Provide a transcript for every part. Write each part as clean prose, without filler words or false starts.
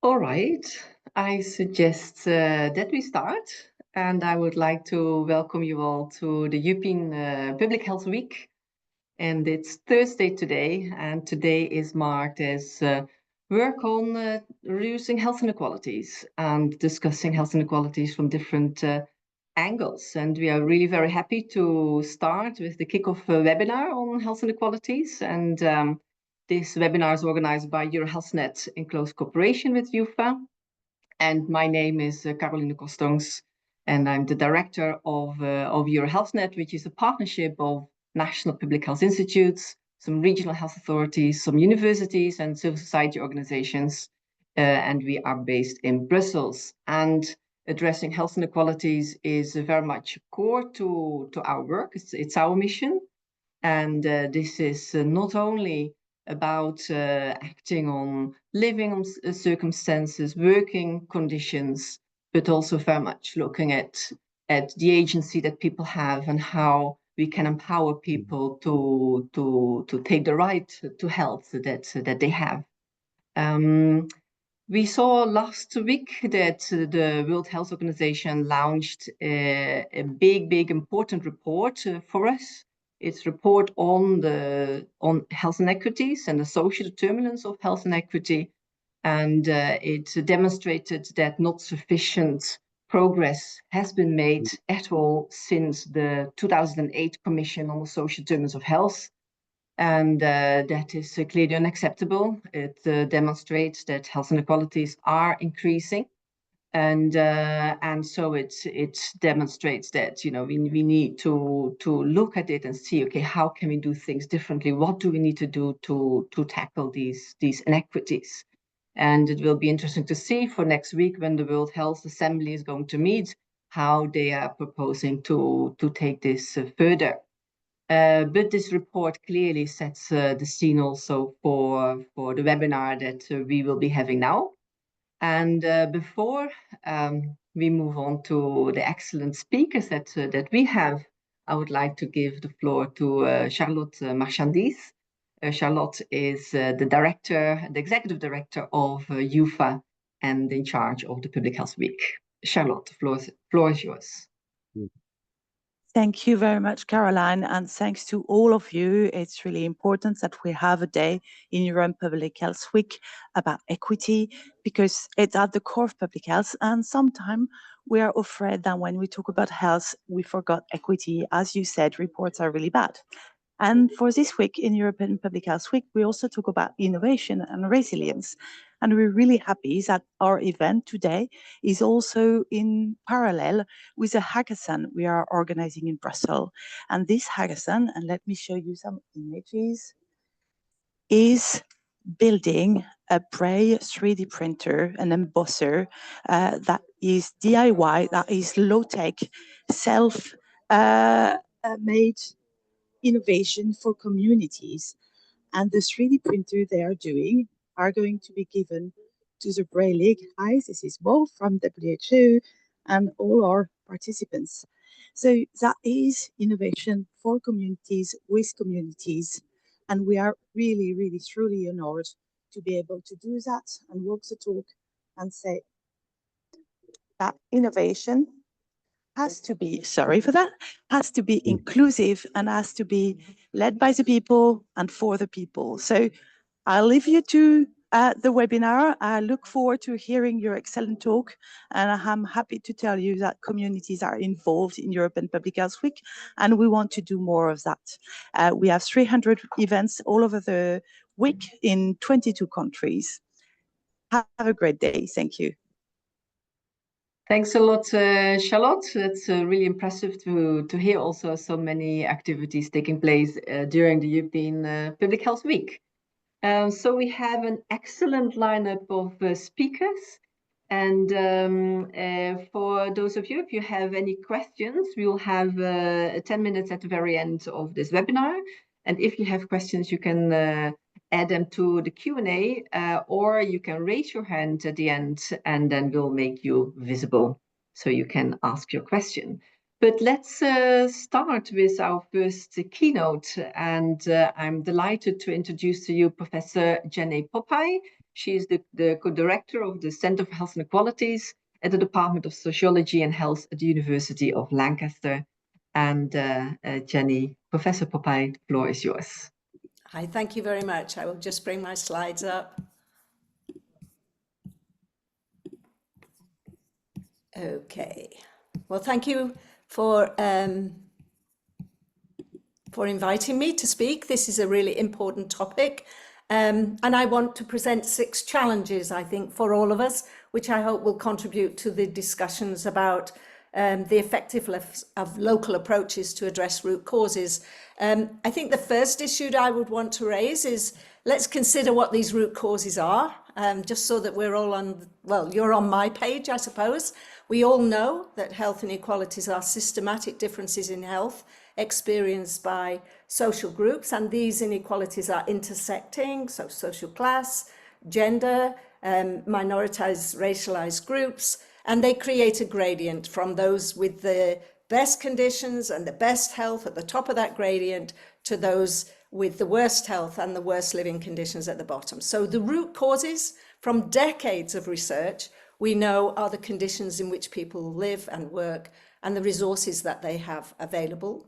All right, I suggest that we start, and I would like to welcome you all to the European Public Health Week. And it's Thursday today, and today is marked as work on reducing health inequalities and discussing health inequalities from different angles. And we are really very happy to start with the kickoff webinar on health inequalities. And this webinar is organized by EuroHealthNet in close cooperation with EUPHA. And my name is Caroline Kostongs, and I'm the director of EuroHealthNet, which is a partnership of national public health institutes, some regional health authorities, some universities, and civil society organizations. And we are based in Brussels. And addressing health inequalities is very much core to our work. It's our mission. And this is not only about acting on living circumstances, working conditions, but also very much looking at the agency that people have and how we can empower people to take the right to health that they have. We saw last week that the World Health Organization launched a big, important report for us. It's a report on health inequities and the social determinants of health inequity. And it demonstrated that not sufficient progress has been made at all since the 2008 Commission on the Social Determinants of Health. And that is clearly unacceptable. It demonstrates that health inequalities are increasing. And so it demonstrates that we need to look at it and see, okay, how can we do things differently? What do we need to do to tackle these inequities? And it will be interesting to see for next week when the World Health Assembly is going to meet, how they are proposing to take this further. But this report clearly sets the scene also for the webinar that we will be having now. And before we move on to the excellent speakers that we have, I would like to give the floor to Charlotte Marchandis. Charlotte is the executive director of EUPHA and in charge of the Public Health Week. Charlotte, the floor is yours. Thank you very much, Caroline, and thanks to all of you. It's really important that we have a day in European Public Health Week about equity, because it's at the core of public health, and sometimes we are afraid that when we talk about health, we forgot equity. As you said, reports are really bad. And for this week in European Public Health Week, we also talk about innovation and resilience. And we're really happy that our event today is also in parallel with a hackathon we are organizing in Brussels. And this hackathon, and let me show you some images, is building a Braille 3D printer, an embosser that is DIY, that is low-tech, self-made innovation for communities. And the 3D printer they are doing are going to be given to the Braille League. This is both from WHO and all our participants. So that is innovation for communities, with communities. And we are really, really, truly honored to be able to do that and walk the talk and say that innovation has to be, has to be inclusive and has to be led by the people and for the people. So I'll leave you to the webinar. I look forward to hearing your excellent talk, and I'm happy to tell you that communities are involved in European Public Health Week, and we want to do more of that. We have 300 events all over the week in 22 countries. Have a great day. Thank you. Thanks a lot, Charlotte. It's really impressive to hear also so many activities taking place during the European Public Health Week. So we have an excellent lineup of speakers. And for those of you, if you have any questions, we will have 10 minutes at the very end of this webinar. And if you have questions, you can add them to the Q&A, or you can raise your hand at the end, and then we'll make you visible so you can ask your question. But let's start with our first keynote, and I'm delighted to introduce to you Professor Jenny Popeye. She is the co-director of the Center for Health Inequalities at the Department of Sociology and Health at the University of Lancaster. And Jenny, Professor Popeye, the floor is yours. Hi, thank you very much. I will just bring my slides up. Okay. Well, thank you for inviting me to speak. This is a really important topic. And I want to present 6 challenges, I think, for all of us, which I hope will contribute to the discussions about the effectiveness of local approaches to address root causes. I think the first issue that I would want to raise is, let's consider what these root causes are, just so that we're all on, well, you're on my page, I suppose. We all know that health inequalities are systematic differences in health experienced by social groups, and these inequalities are intersecting, so social class, gender, minoritized, racialized groups, and they create a gradient from those with the best conditions and the best health at the top of that gradient to those with the worst health and the worst living conditions at the bottom. So the root causes from decades of research we know are the conditions in which people live and work and the resources that they have available.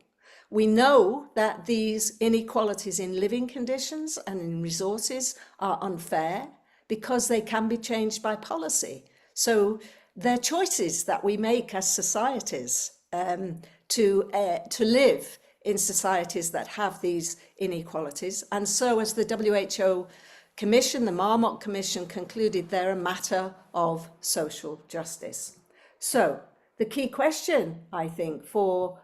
We know that these inequalities in living conditions and in resources are unfair because they can be changed by policy. So they're choices that we make as societies to live in societies that have these inequalities. And so as the WHO Commission, the Marmot Commission, concluded, they're a matter of social justice. So the key question, I think, for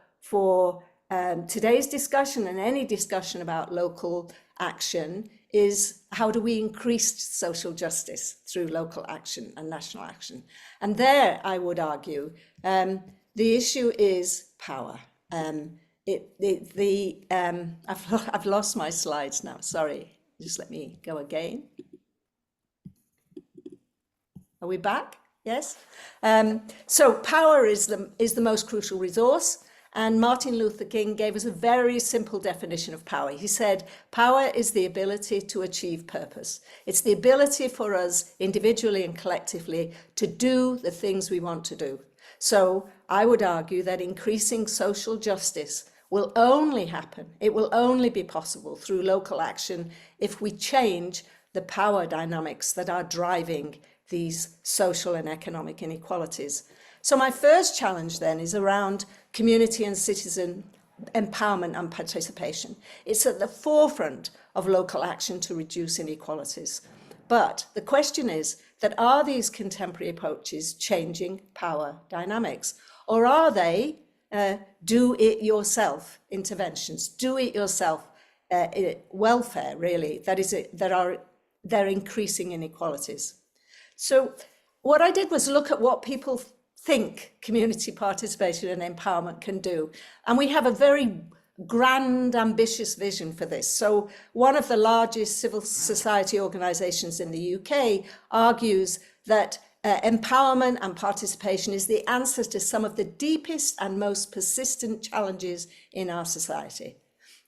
today's discussion and any discussion about local action is, how do we increase social justice through local action and national action? And there, I would argue, the issue is power. I've lost my slides now, sorry. Just let me go again. Are we back? Yes. So power is the most crucial resource. And Martin Luther King gave us a very simple definition of power. He said, power is the ability to achieve purpose. It's the ability for us individually and collectively to do the things we want to do. So I would argue that increasing social justice will only happen, it will only be possible through local action if we change the power dynamics that are driving these social and economic inequalities. So my first challenge then is around community and citizen empowerment and participation. It's at the forefront of local action to reduce inequalities. But the question is that, are these contemporary approaches changing power dynamics? Or are they do-it-yourself interventions, do-it-yourself welfare, really, they're increasing inequalities? So what I did was look at what people think community participation and empowerment can do. And we have a very grand, ambitious vision for this. So one of the largest civil society organisations in the UK argues that empowerment and participation is the answer to some of the deepest and most persistent challenges in our society.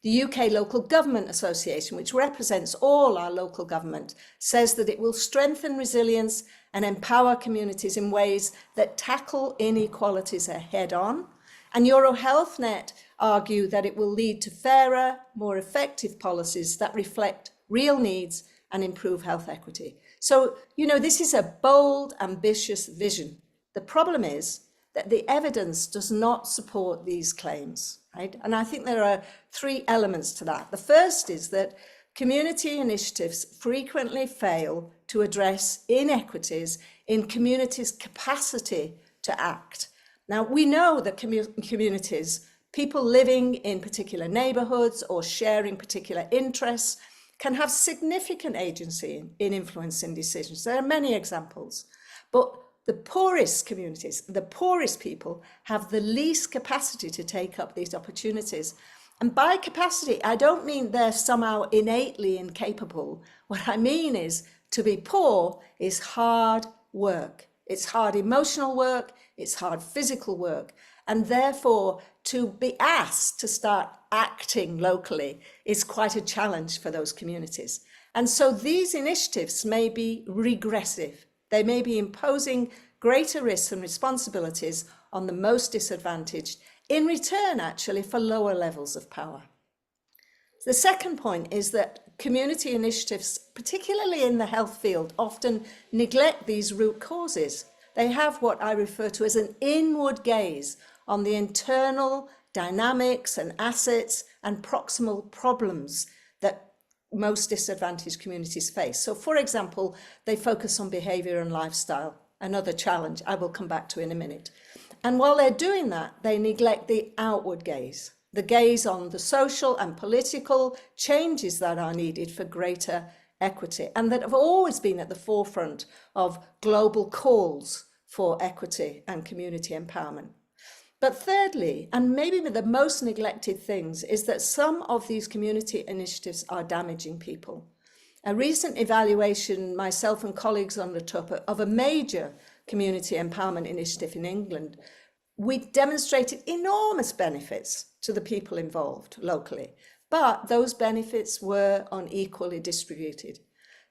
The UK Local Government Association, which represents all our local government, says that it will strengthen resilience and empower communities in ways that tackle inequalities head on. And EuroHealthNet argue that it will lead to fairer, more effective policies that reflect real needs and improve health equity. So, you know, this is a bold, ambitious vision. The problem is that the evidence does not support these claims, right? And I think there are 3 elements to that. The first is that community initiatives frequently fail to address inequities in communities' capacity to act. Now, we know that communities, people living in particular neighborhoods or sharing particular interests, can have significant agency in influencing decisions. There are many examples, but the poorest communities, the poorest people, have the least capacity to take up these opportunities. And by capacity, I don't mean they're somehow innately incapable. What I mean is, to be poor is hard work. It's hard emotional work, it's hard physical work. And therefore, to be asked to start acting locally is quite a challenge for those communities. And so these initiatives may be regressive. They may be imposing greater risks and responsibilities on the most disadvantaged, in return, actually, for lower levels of power. The second point is that community initiatives, particularly in the health field, often neglect these root causes. They have what I refer to as an inward gaze on the internal dynamics and assets and proximal problems that most disadvantaged communities face. So, for example, they focus on behaviour and lifestyle, another challenge I will come back to in a minute. And while they're doing that, they neglect the outward gaze, the gaze on the social and political changes that are needed for greater equity and that have always been at the forefront of global calls for equity and community empowerment. But thirdly, and maybe the most neglected things, is that some of these community initiatives are damaging people. A recent evaluation myself and colleagues undertook of a major community empowerment initiative in England, we demonstrated enormous benefits to the people involved locally, but those benefits were unequally distributed.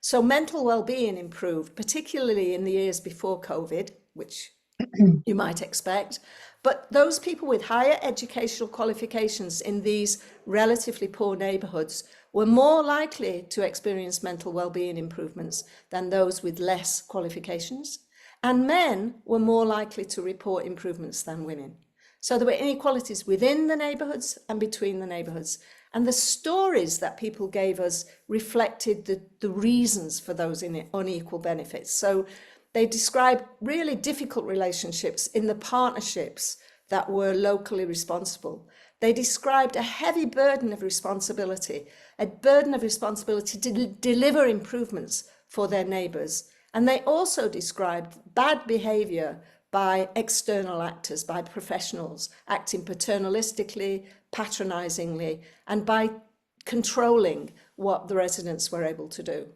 So mental well-being improved, particularly in the years before COVID, which you might expect, but those people with higher educational qualifications in these relatively poor neighbourhoods were more likely to experience mental well-being improvements than those with less qualifications. And men were more likely to report improvements than women. So there were inequalities within the neighbourhoods and between the neighbourhoods. And the stories that people gave us reflected the reasons for those unequal benefits. So they described really difficult relationships in the partnerships that were locally responsible. They described a heavy burden of responsibility, to deliver improvements for their neighbours. And they also described bad behaviour by external actors, by professionals, acting paternalistically, patronisingly, and by controlling what the residents were able to do.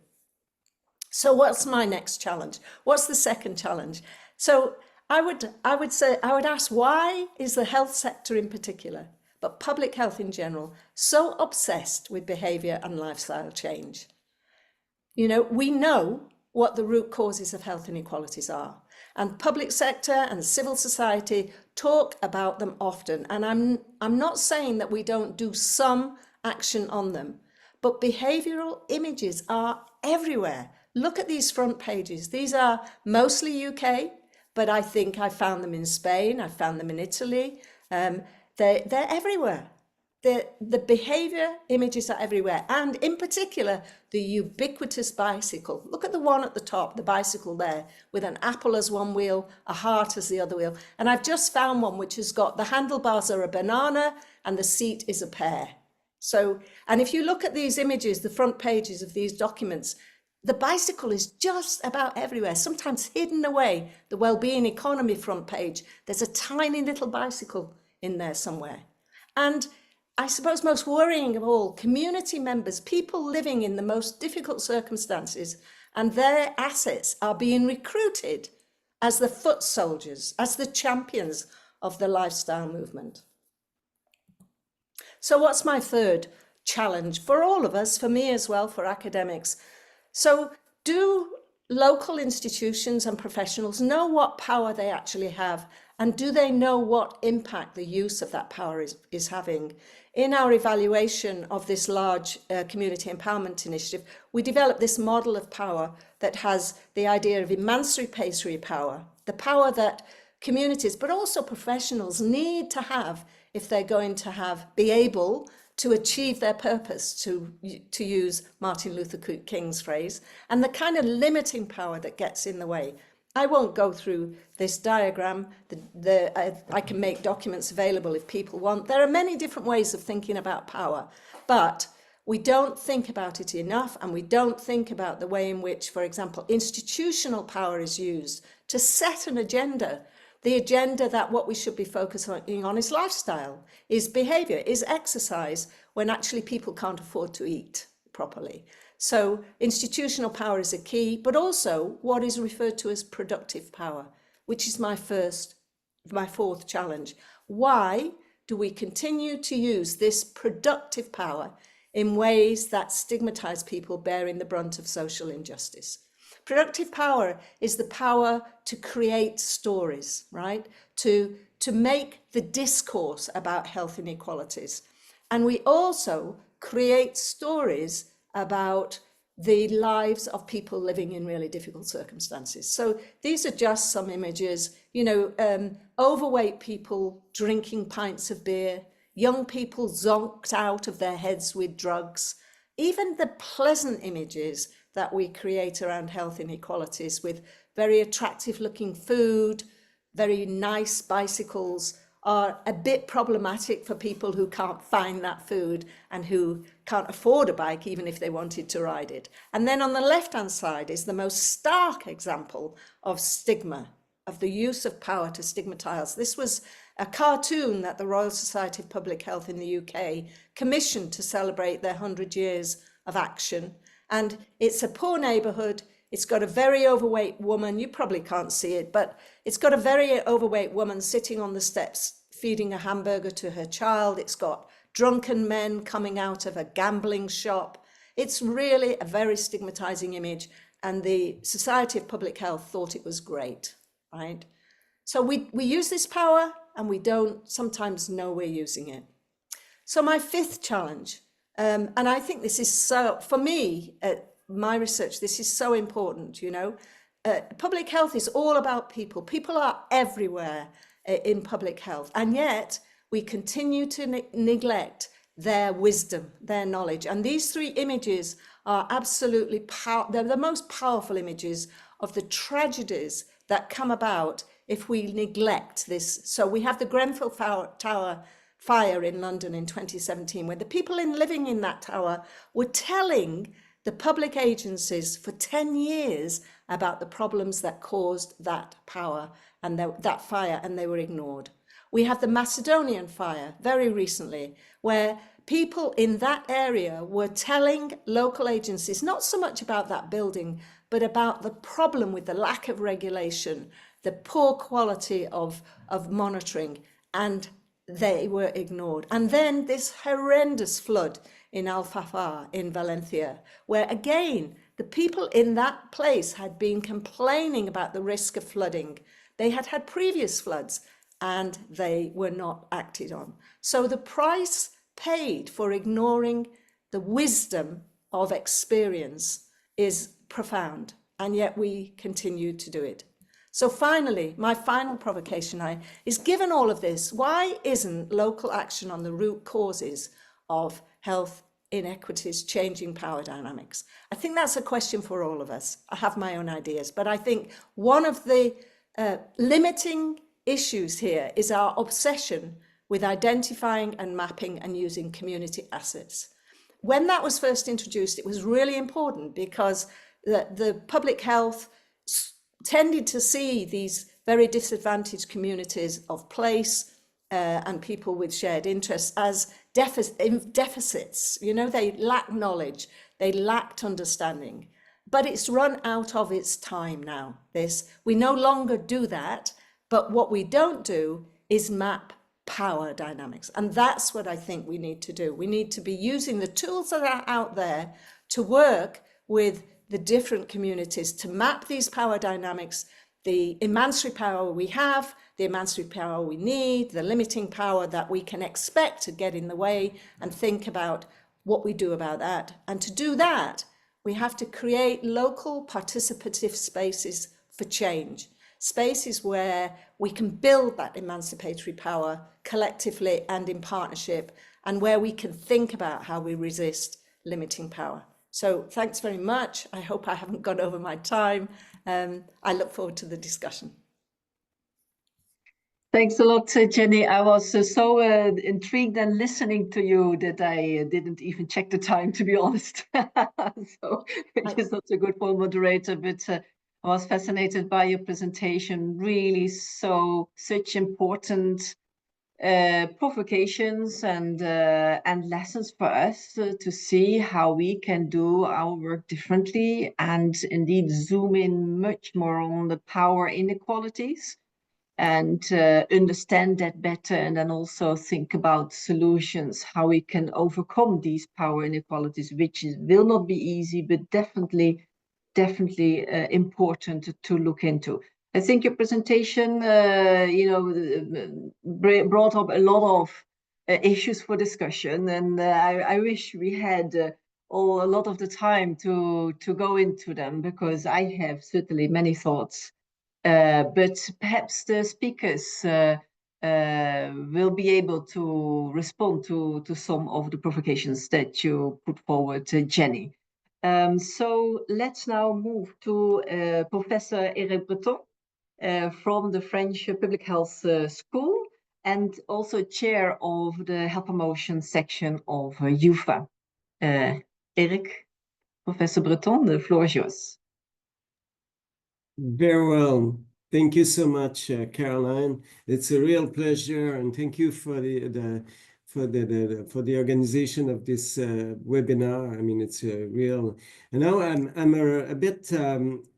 So what's my next challenge? What's the second challenge? So I would ask, why is the health sector in particular, but public health in general, so obsessed with behaviour and lifestyle change? You know, we know what the root causes of health inequalities are, and public sector and civil society talk about them often. And I'm not saying that we don't do some action on them, but behavioural images are everywhere. Look at these front pages. These are mostly UK, but I think I found them in Spain, I found them in Italy. They're everywhere. The behaviour images are everywhere, and in particular, the ubiquitous bicycle. Look at the one at the top, the bicycle there, with an apple as one wheel, a heart as the other wheel. And I've just found one which has got the handlebars are a banana and the seat is a pear. So, and if you look at these images, the front pages of these documents, the bicycle is just about everywhere, sometimes hidden away. The Wellbeing Economy front page, there's a tiny little bicycle in there somewhere. And I suppose most worrying of all, community members, people living in the most difficult circumstances, and their assets are being recruited as the foot soldiers, as the champions of the lifestyle movement. So what's my third challenge for all of us, for me as well, for academics? So do local institutions and professionals know what power they actually have, and do they know what impact the use of that power is having? In our evaluation of this large community empowerment initiative, we developed this model of power that has the idea of emancipatory power, the power that communities, but also professionals, need to have if they're going to be able to achieve their purpose, to use Martin Luther King's phrase, and the kind of limiting power that gets in the way. I won't go through this diagram. I can make documents available if people want. There are many different ways of thinking about power, but we don't think about it enough, and we don't think about the way in which, for example, institutional power is used to set an agenda. The agenda that what we should be focusing on is lifestyle, is behaviour, is exercise, when actually people can't afford to eat properly. So institutional power is a key, but also what is referred to as productive power, which is my first my fourth challenge. Why do we continue to use this productive power in ways that stigmatize people bearing the brunt of social injustice? Productive power is the power to create stories, right? To make the discourse about health inequalities. And we also create stories about the lives of people living in really difficult circumstances. So these are just some images, overweight people drinking pints of beer, young people zonked out of their heads with drugs, even the pleasant images that we create around health inequalities with very attractive looking food, very nice bicycles, are a bit problematic for people who can't find that food and who can't afford a bike even if they wanted to ride it. And then on the left-hand side is the most stark example of stigma, of the use of power to stigmatize. This was a cartoon that the Royal Society of Public Health in the UK commissioned to celebrate their 100 years of action. And it's a poor neighbourhood. It's got a very overweight woman. You probably can't see it, but it's got a very overweight woman sitting on the steps feeding a hamburger to her child. It's got drunken men coming out of a gambling shop. It's really a very stigmatizing image, and the Society of Public Health thought it was great, right? So we use this power and we don't sometimes know we're using it. So my fifth challenge, and I think this is so, for me, my research, this is so important, public health is all about people. People are everywhere in public health, and yet we continue to neglect their wisdom, their knowledge. And these three images are absolutely they're the most powerful images of the tragedies that come about if we neglect this. So we have the Grenfell Tower fire in London in 2017, where the people living in that tower were telling the public agencies for 10 years about the problems that caused that power and that fire, and they were ignored. We have the Macedonian fire very recently, where people in that area were telling local agencies not so much about that building, but about the problem with the lack of regulation, the poor quality of monitoring, and they were ignored. And then this horrendous flood in EUPHA in Valencia, where again, the people in that place had been complaining about the risk of flooding. They had had previous floods and they were not acted on. So the price paid for ignoring the wisdom of experience is profound, and yet we continue to do it. So finally, my final provocation is, given all of this, why isn't local action on the root causes of health inequities changing power dynamics? I think that's a question for all of us. I have my own ideas, but I think one of the limiting issues here is our obsession with identifying and mapping and using community assets. When that was first introduced, it was really important because the public health tended to see these very disadvantaged communities of place and people with shared interests as deficits. They lacked knowledge, they lacked understanding. But it's run out of its time now, we no longer do that, but what we don't do is map power dynamics. And that's what I think we need to do. We need to be using the tools that are out there to work with the different communities to map these power dynamics, the emancipatory power we have, the emancipatory power we need, the limiting power that we can expect to get in the way, and think about what we do about that. And to do that, we have to create local participative spaces for change, spaces where we can build that emancipatory power collectively and in partnership, and where we can think about how we resist limiting power. So thanks very much. I hope I haven't gone over my time. I look forward to the discussion. Thanks a lot, Jenny. I was so intrigued and listening to you that I didn't even check the time, to be honest. So you're such a good poll moderator, but I was fascinated by your presentation. Really, such important provocations and lessons for us to see how we can do our work differently and indeed zoom in much more on the power inequalities and understand that better, and then also think about solutions, how we can overcome these power inequalities, which will not be easy, but definitely important to look into. I think your presentation, brought up a lot of issues for discussion, and I wish we had a lot of the time to go into them, because I have certainly many thoughts. But perhaps the speakers will be able to respond to some of the provocations that you put forward, Jenny. So let's now move to Professor Eric Breton from the French Public Health School, and also chair of the health promotion section of EUPHA. Eric, Professor Breton, the floor is yours. Very well. Thank you so much, Caroline. It's a real pleasure, and thank you for the organization of this webinar. I mean, it's a real. And now I'm a bit.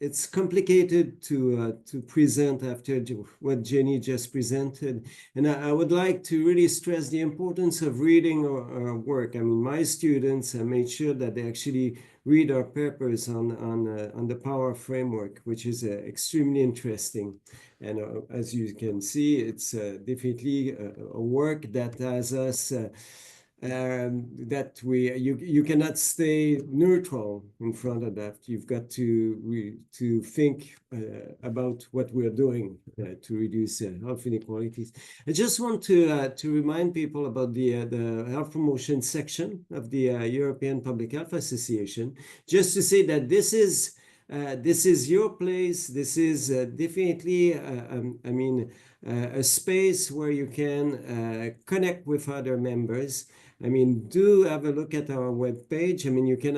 It's complicated to present after what Jenny just presented, and I would like to really stress the importance of reading our work. I mean, my students made sure that they actually read our papers on the power framework, which is extremely interesting. And as you can see, it's definitely a work that has us, that you cannot stay neutral in front of that. You've got to think about what we're doing to reduce health inequalities. I just want to remind people about the health promotion section of the European Public Health Association, just to say that this is your place. This is definitely, a space where you can connect with other members. I mean, do have a look at our webpage. I mean, you can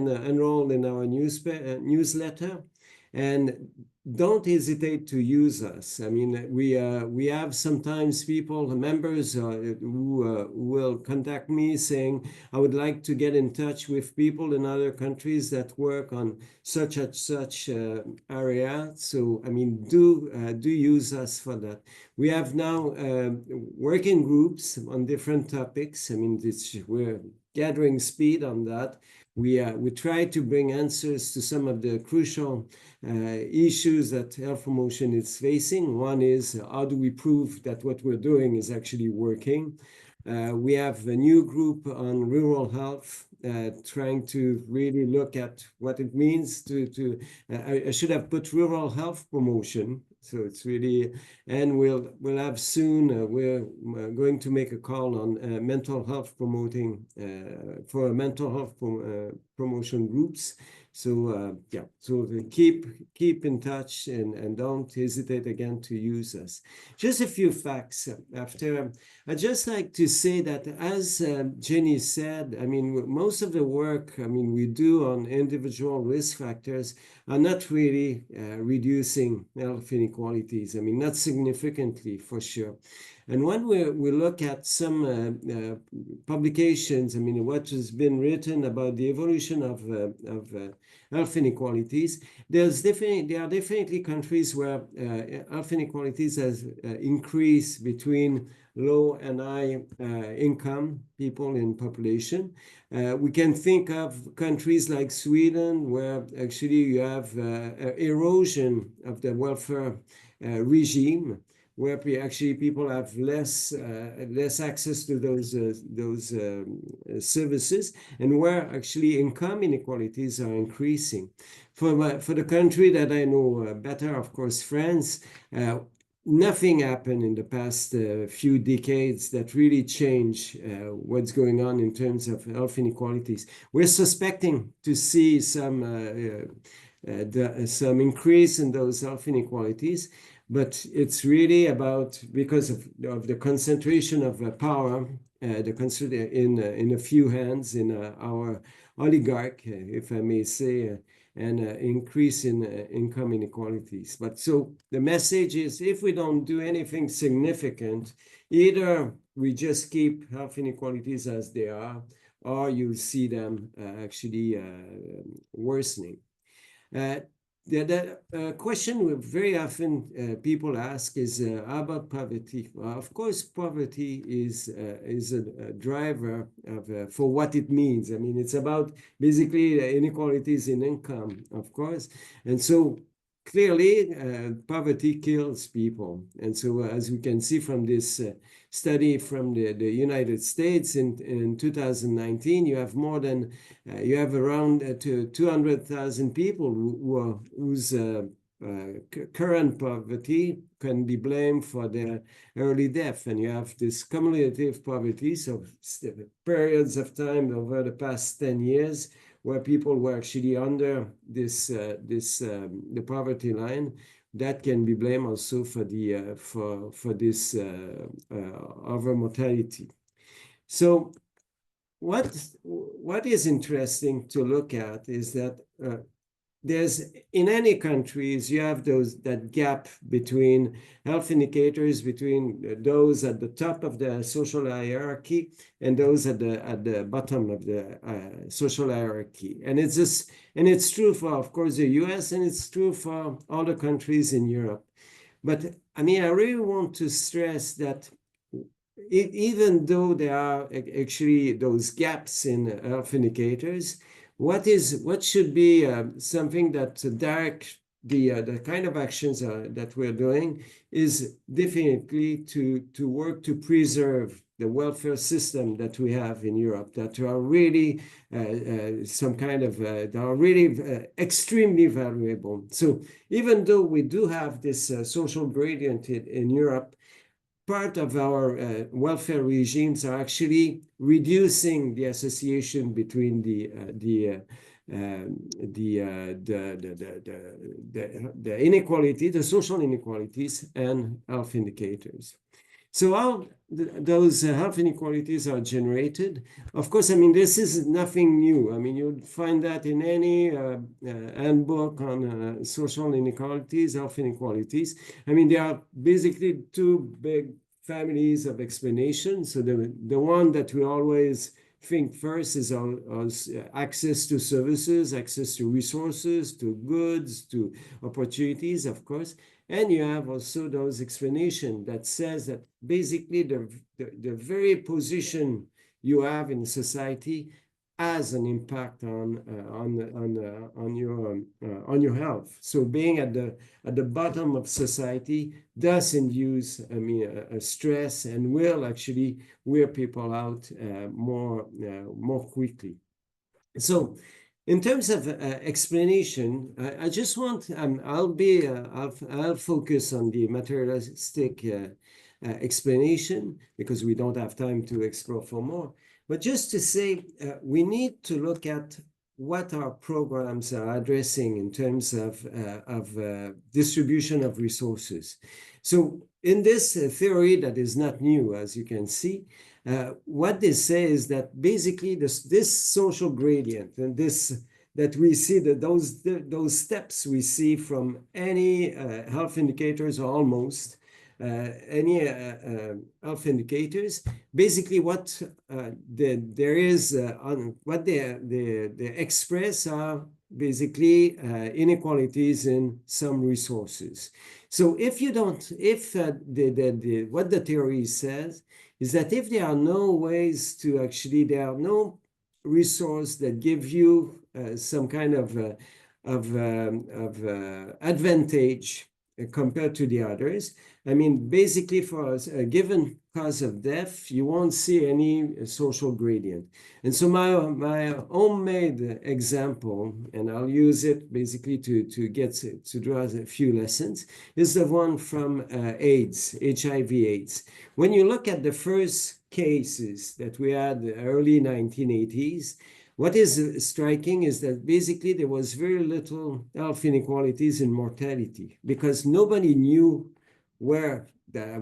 enroll in our newsletter, and don't hesitate to use us. I mean, we have sometimes members who will contact me saying, I would like to get in touch with people in other countries that work on such and such area. So, I mean, do use us for that. We have now working groups on different topics. I mean, we're gathering speed on that. We try to bring answers to some of the crucial issues that health promotion is facing. One is, how do we prove that what we're doing is actually working? We have a new group on rural health, trying to really look at what it means I should have put rural health promotion. So it's really, and we'll have soon, we're going to make a call on mental health promoting, for mental health promotion groups. So yeah, so keep in touch, and don't hesitate again to use us. Just a few facts after. I'd just like to say that, as Jenny said, I mean, most of the work, I mean, we do on individual risk factors are not really reducing health inequalities. I mean, not significantly, for sure. And when we look at some publications, I mean, what has been written about the evolution of health inequalities, there are definitely countries where health inequalities has increased between low and high income people in population. We can think of countries like Sweden, where actually you have erosion of the welfare regime, where actually people have less access to those services, and where actually income inequalities are increasing. For the country that I know better, of course, France, nothing happened in the past few decades that really change what's going on in terms of health inequalities. We're suspecting to see some increase in those health inequalities, but it's really about, because of the concentration of power, in a few hands, in our oligarch, if I may say, and increase in income inequalities. But so the message is, if we don't do anything significant, either we just keep health inequalities as they are, or you'll see them actually worsening. the question we very often people ask is how about poverty? Well, of course, poverty is a driver of for what it means. I mean, it's about basically inequalities in income, of course, and so clearly poverty kills people. And so as we can see from this study from the United States in 2019, you have more than you have around 200,000 people whose current poverty can be blamed for their early death. And you have this cumulative poverty, so periods of time over the past 10 years where people were actually under the poverty line. That can be blamed also for the for this over mortality. So what is interesting to look at is that there's in any countries you have that gap between health indicators between those at the top of the social hierarchy and those at the bottom of the social hierarchy, and it's true for, of course, the US, and it's true for all the countries in Europe. But I mean, I really want to stress that even though there are actually those gaps in health indicators, what should be something that direct the kind of actions that we're doing is definitely to work to preserve the welfare system that we have in Europe, that are really some kind of that are really extremely valuable. So even though we do have this social gradient in Europe, part of our welfare regimes are actually reducing the association between the inequality, the social inequalities, and health indicators. So how those health inequalities are generated? Of course, I mean, this is nothing new. I mean, you'd find that in any handbook on social inequalities, health inequalities. I mean, there are basically two big families of explanation. So the one that we always think first is access to services, access to resources, to goods, to opportunities, of course. And you have also those explanation that says that basically the very position you have in society has an impact on your health. So being at the bottom of society does induce, I mean, a stress, and will actually wear people out more quickly. So in terms of explanation, I just want I'll focus on the materialistic explanation because we don't have time to explore for more. But just to say, we need to look at what our programs are addressing in terms of distribution of resources. So in this theory that is not new, as you can see, what they say is that basically this social gradient and that we see, that those steps we see from any health indicators, or almost any health indicators, basically what there is what they express are basically inequalities in some resources. So if you don't, what the theory says is that if there are no ways to actually, there are no resource that give you some kind of advantage compared to the others. I mean, basically for a given cause of death, you won't see any social gradient. And so my homemade example, and I'll use it basically to draw a few lessons, is the one from AIDS, HIV/AIDS. When you look at the first cases that we had the early 1980s, what is striking is that basically there was very little health inequalities in mortality because nobody knew where that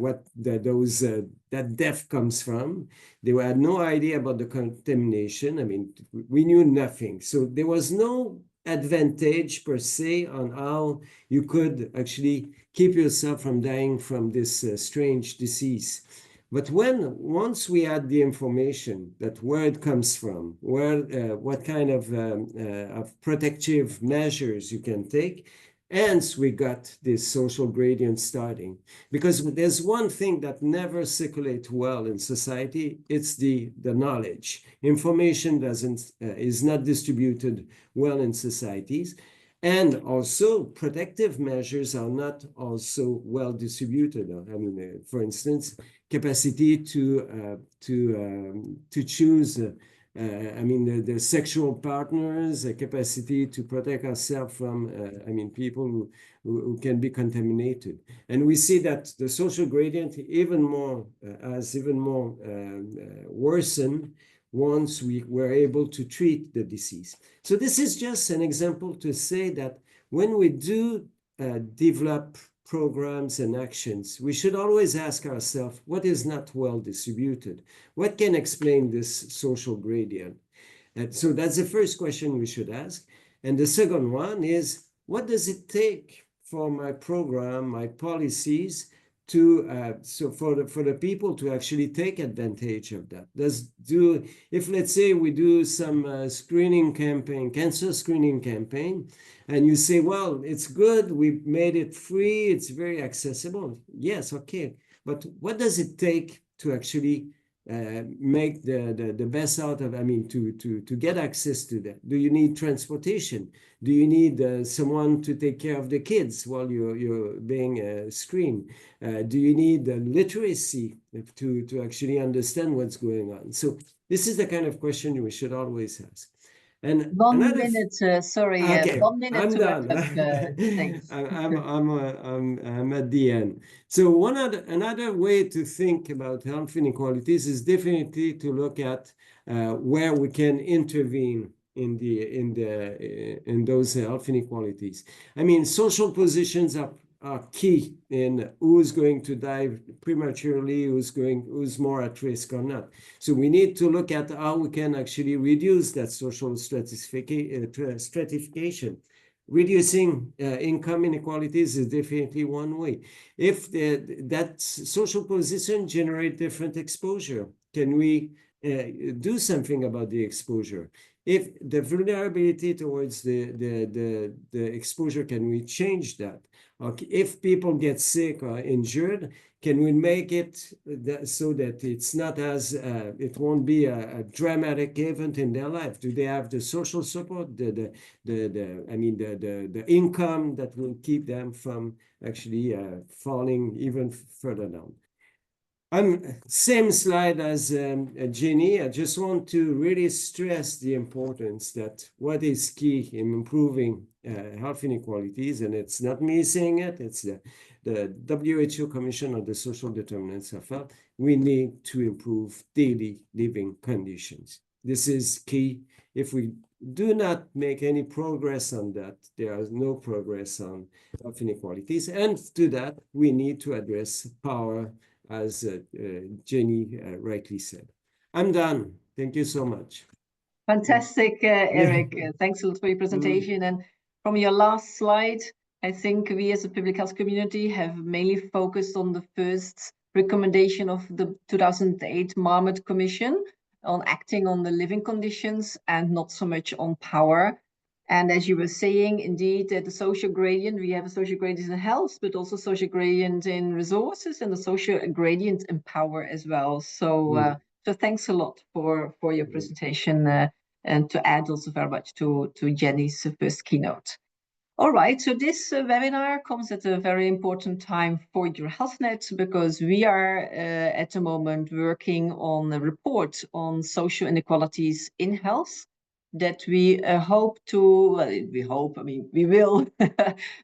death comes from. They had no idea about the contamination. I mean, we knew nothing. So there was no advantage per se on how you could actually keep yourself from dying from this strange disease. But once we had the information that where it comes from, what kind of protective measures you can take, Hence, we got this social gradient starting. Because there's one thing that never circulates well in society, it's the knowledge. Information is not distributed well in societies. And also, protective measures are not also well distributed. I mean, for instance, capacity to choose I mean, the sexual partners, a capacity to protect ourselves from, I mean, people who can be contaminated. And we see that the social gradient has even more worsened once we were able to treat the disease. So this is just an example to say that when we do develop programs and actions, we should always ask ourselves, what is not well distributed? What can explain this social gradient? And so that's the first question we should ask. And the second one is, what does it take for my program, my policies, to so for the people to actually take advantage of that? If let's say we do some screening campaign, cancer screening campaign, and you say, well, it's good, we made it free, it's very accessible. Yes, okay. But what does it take to actually make the best out of, I mean, to get access to that? Do you need transportation? Do you need someone to take care of the kids while you're being screened? Do you need literacy to actually understand what's going on? So this is the kind of question we should always ask. And 1 minute, sorry, okay, 1 minute I'm to done. wrap up. Thanks. I'm at the end. So another way to think about health inequalities is definitely to look at where we can intervene in those health inequalities. I mean, social positions are key in who's going to die prematurely, who's more at risk or not. So we need to look at how we can actually reduce that social stratification. Reducing income inequalities is definitely one way. If that social position generate different exposure, can we do something about the exposure? If the vulnerability towards the exposure, can we change that? Okay, if people get sick or injured, can we make it so that it's not as it won't be a dramatic event in their life? Do they have the social support, the income that will keep them from actually falling even further down? Same slide as Jenny. I just want to really stress the importance that what is key in improving health inequalities, and it's not me saying it, it's the WHO Commission on the Social Determinants of Health. We need to improve daily living conditions. This is key. If we do not make any progress on that, there is no progress on health inequalities. And to that, we need to address power, as Jenny rightly said. I'm done. Thank you so much. Fantastic, Eric. Thanks a lot for your presentation. And from your last slide, I think we as a public health community have mainly focused on the first recommendation of the 2008 Marmot Commission on acting on the living conditions and not so much on power. And as you were saying, indeed, the social gradient, we have a social gradient in health, but also social gradient in resources and the social gradient in power as well. So, so thanks a lot for your presentation and to add also very much to Jenny's first keynote. All right, so this webinar comes at a very important time for EuroHealthNet because we are at the moment working on a report on social inequalities in health that we hope to, I mean, we will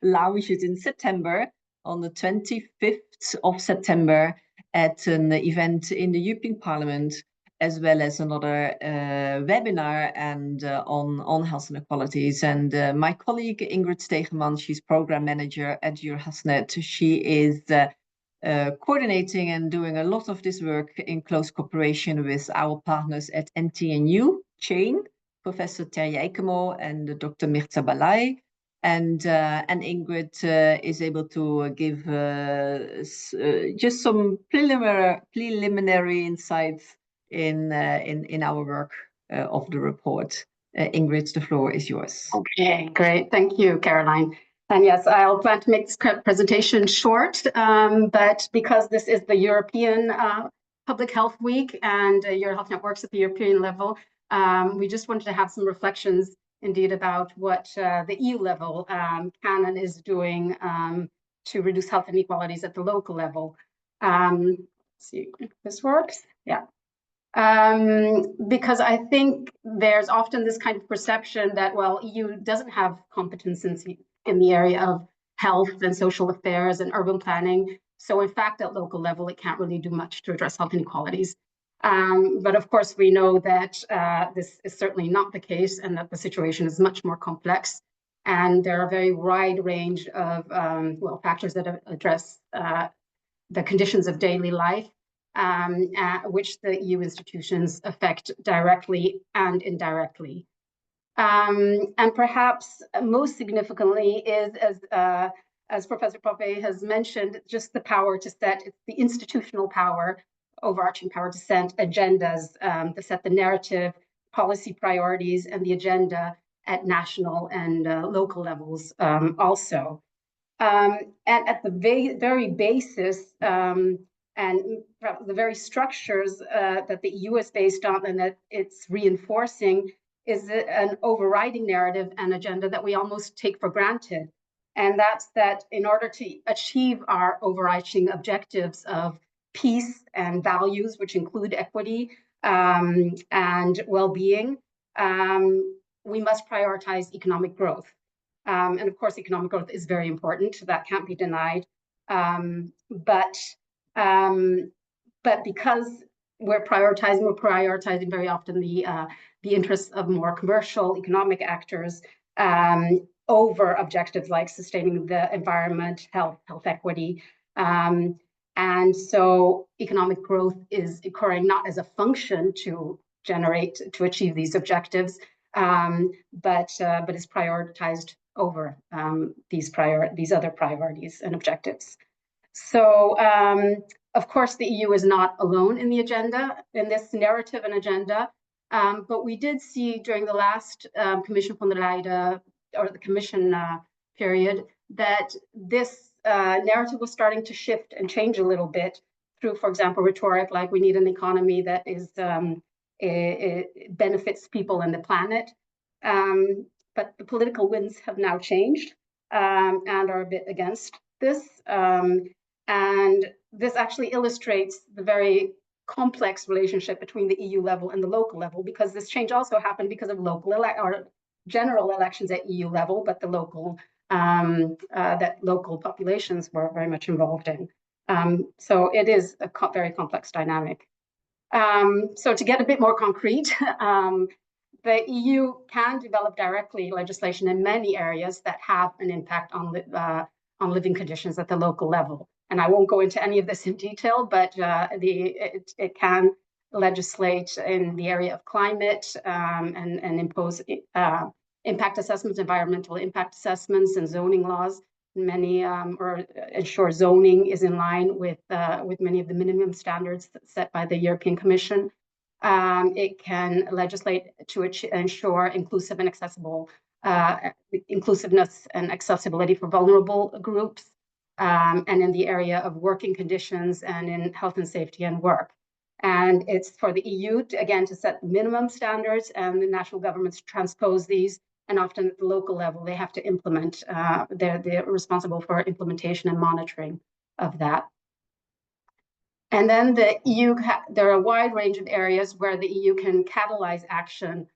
launch it in September, on the 25th of September at an event in the European Parliament, as well as another webinar and on health inequalities. And my colleague Ingrid Stegeman, she's program manager at EuroHealthNet. She is coordinating and doing a lot of this work in close cooperation with our partners at NTNU Chain, Professor Terje Eikemo and Dr. Mirza Balai. And Ingrid is able to give just some preliminary insights in our work of the report. Ingrid, the floor is yours. Okay, great. Thank you, Caroline. And yes, I'll plan to make this presentation short, but because this is the European Public Health Week and EuroHealthNet works at the European level, we just wanted to have some reflections indeed about what the EU level can and is doing to reduce health inequalities at the local level. Let's see if this works. Yeah. Because I think there's often this kind of perception that, well, EU doesn't have competence in the area of health and social affairs and urban planning. So in fact, at local level, it can't really do much to address health inequalities. But of course, we know that this is certainly not the case and that the situation is much more complex. And there are a very wide range of factors that address the conditions of daily life, which the EU institutions affect directly and indirectly. And perhaps most significantly is, as Professor Poppe has mentioned, just the power to set, it's the institutional power, overarching power to set agendas, to set the narrative, policy priorities, and the agenda at national and local levels also. And at the very basis, and the very structures that the EU is based on and that it's reinforcing is an overriding narrative and agenda that we almost take for granted. And that's that in order to achieve our overarching objectives of peace and values, which include equity and well-being, we must prioritize economic growth. And of course, economic growth is very important. That can't be denied. But because we're prioritizing very often the interests of more commercial economic actors over objectives like sustaining the environment, health equity. And so economic growth is occurring not as a function to achieve these objectives, but is prioritized over these other priorities and objectives. So, of course, the EU is not alone in this narrative and agenda, but we did see during the last Commission von der Leyen, or the Commission period, that this narrative was starting to shift and change a little bit through, for example, rhetoric like we need an economy that it benefits people and the planet. But the political winds have now changed and are a bit against this. And this actually illustrates the very complex relationship between the EU level and the local level, because this change also happened because of or general elections at EU level, but the local that local populations were very much involved in. So it is a very complex dynamic. So to get a bit more concrete, the EU can develop directly legislation in many areas that have an impact on living conditions at the local level. And I won't go into any of this in detail, but it can legislate in the area of climate and impose impact assessments, environmental impact assessments, and zoning laws. Many or ensure zoning is in line with many of the minimum standards set by the European Commission. It can legislate to ensure inclusive and accessible inclusiveness and accessibility for vulnerable groups, and in the area of working conditions and in health and safety and work. And it's for the EU to set minimum standards, and the national governments transpose these. And often at the local level, they have to implement. They're responsible for implementation and monitoring of that. And then the EU, there are a wide range of areas where the EU can catalyze action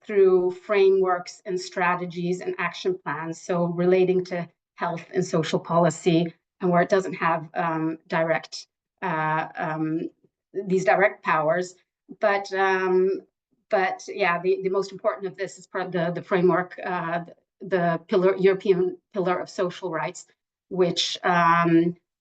through frameworks and strategies and action plans. So relating to health and social policy, and where it doesn't have these direct powers. But yeah, the most important of this is part of the framework, the European Pillar of Social Rights, which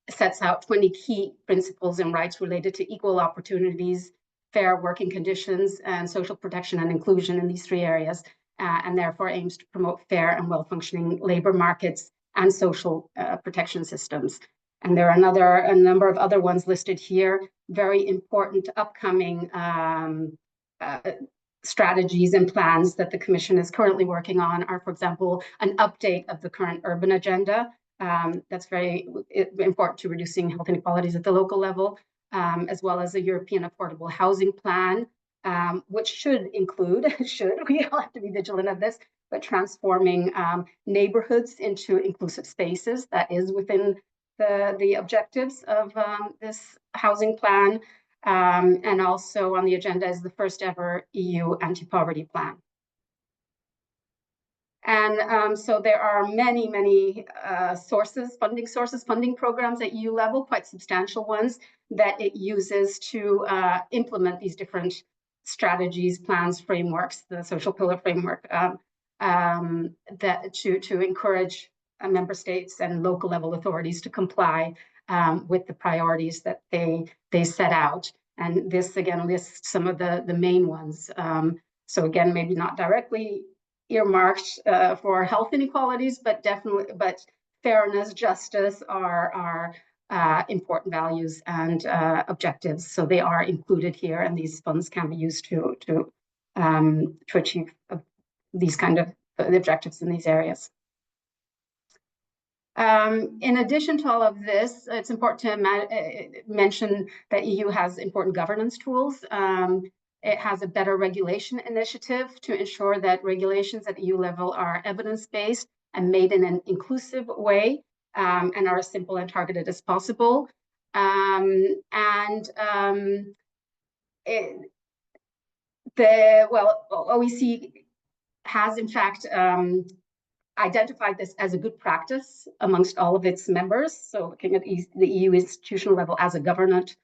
sets out 20 key principles and rights related to equal opportunities, fair working conditions, and social protection and inclusion in these three areas, and therefore aims to promote fair and well-functioning labor markets and social protection systems. And there are a number of other ones listed here, very important upcoming strategies and plans that the Commission is currently working on are, for example, an update of the current urban agenda. That's very important to reducing health inequalities at the local level, as well as a European affordable housing plan, which should include, we all have to be vigilant of this, but transforming neighborhoods into inclusive spaces. That is within the objectives of this housing plan. And also on the agenda is the first ever EU anti-poverty plan. And so there are many funding programs at EU level, quite substantial ones, that it uses to implement these different strategies, plans, frameworks, the social pillar framework, that to encourage member states and local level authorities to comply with the priorities that they set out. And this again lists some of the main ones. So again, maybe not directly earmarked for health inequalities, but definitely, but fairness, justice are important values and objectives. So they are included here, and these funds can be used to achieve these kind of objectives in these areas. In addition to all of this, it's important to mention that EU has important governance tools. It has a better regulation initiative to ensure that regulations at EU level are evidence-based and made in an inclusive way, and are as simple and targeted as possible. OECD has in fact identified this as a good practice amongst all of its members. So looking at the EU institutional level as a government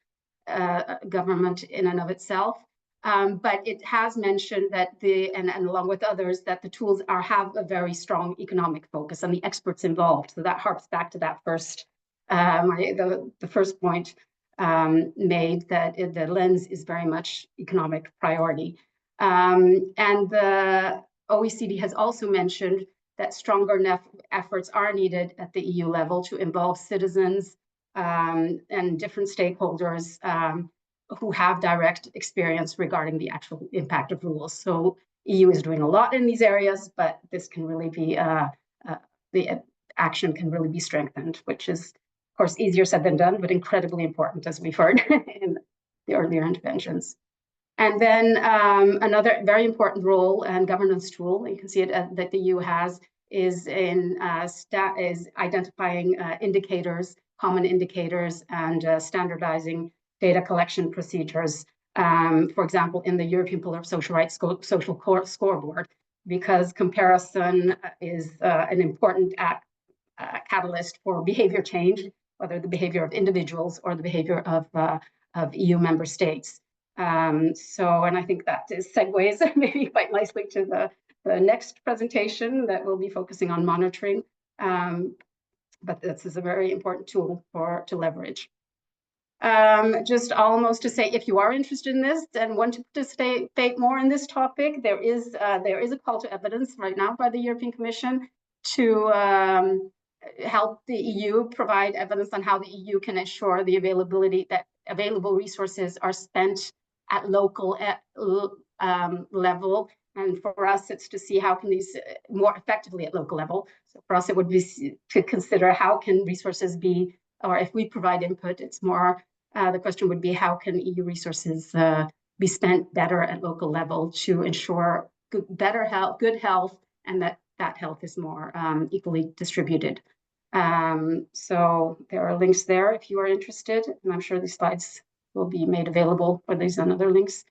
in and of itself. But it has mentioned that and along with others, that the tools have a very strong economic focus and the experts involved. So that harps back to that first, the first point made, that the lens is very much economic priority. And the OECD has also mentioned that stronger efforts are needed at the EU level to involve citizens and different stakeholders who have direct experience regarding the actual impact of rules. So EU is doing a lot in these areas, but this can really be, the action can really be strengthened, which is, of course, easier said than done, but incredibly important, as we've heard in the earlier interventions. And then another very important role and governance tool, you can see it that the EU has, is in identifying indicators, common indicators, and standardizing data collection procedures. For example, in the European Pillar of Social Rights social scoreboard, because comparison is an important catalyst for behavior change, whether the behavior of individuals or the behavior of EU member states. And I think that segues maybe quite nicely to the next presentation that will be focusing on monitoring. But this is a very important tool to leverage. Just almost to say, if you are interested in this and want to participate more in this topic, there is a call to evidence right now by the European Commission to help the EU provide evidence on how the EU can ensure the availability, that available resources are spent at local level. And for us, it's to see how can these more effectively at local level. So for us, it would be to consider how can resources be, or if we provide input, it's more, the question would be how can EU resources be spent better at local level to ensure good health, and that health is more equally distributed. So there are links there if you are interested, and I'm sure these slides will be made available for these and other links.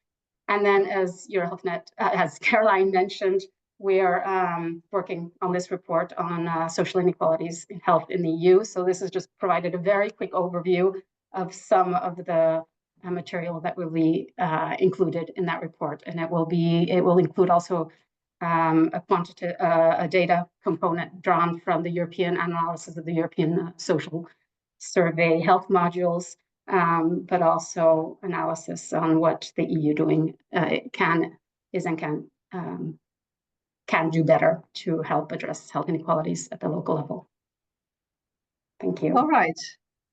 And then, as EuroHealthNet, as Caroline mentioned, we're working on this report on social inequalities in health in the EU. So this has just provided a very quick overview of some of the material that will be included in that report, and it will include also a data component drawn from the European analysis of the European Social Survey health modules, but also analysis on what the EU can do better to help address health inequalities at the local level. Thank you. All right.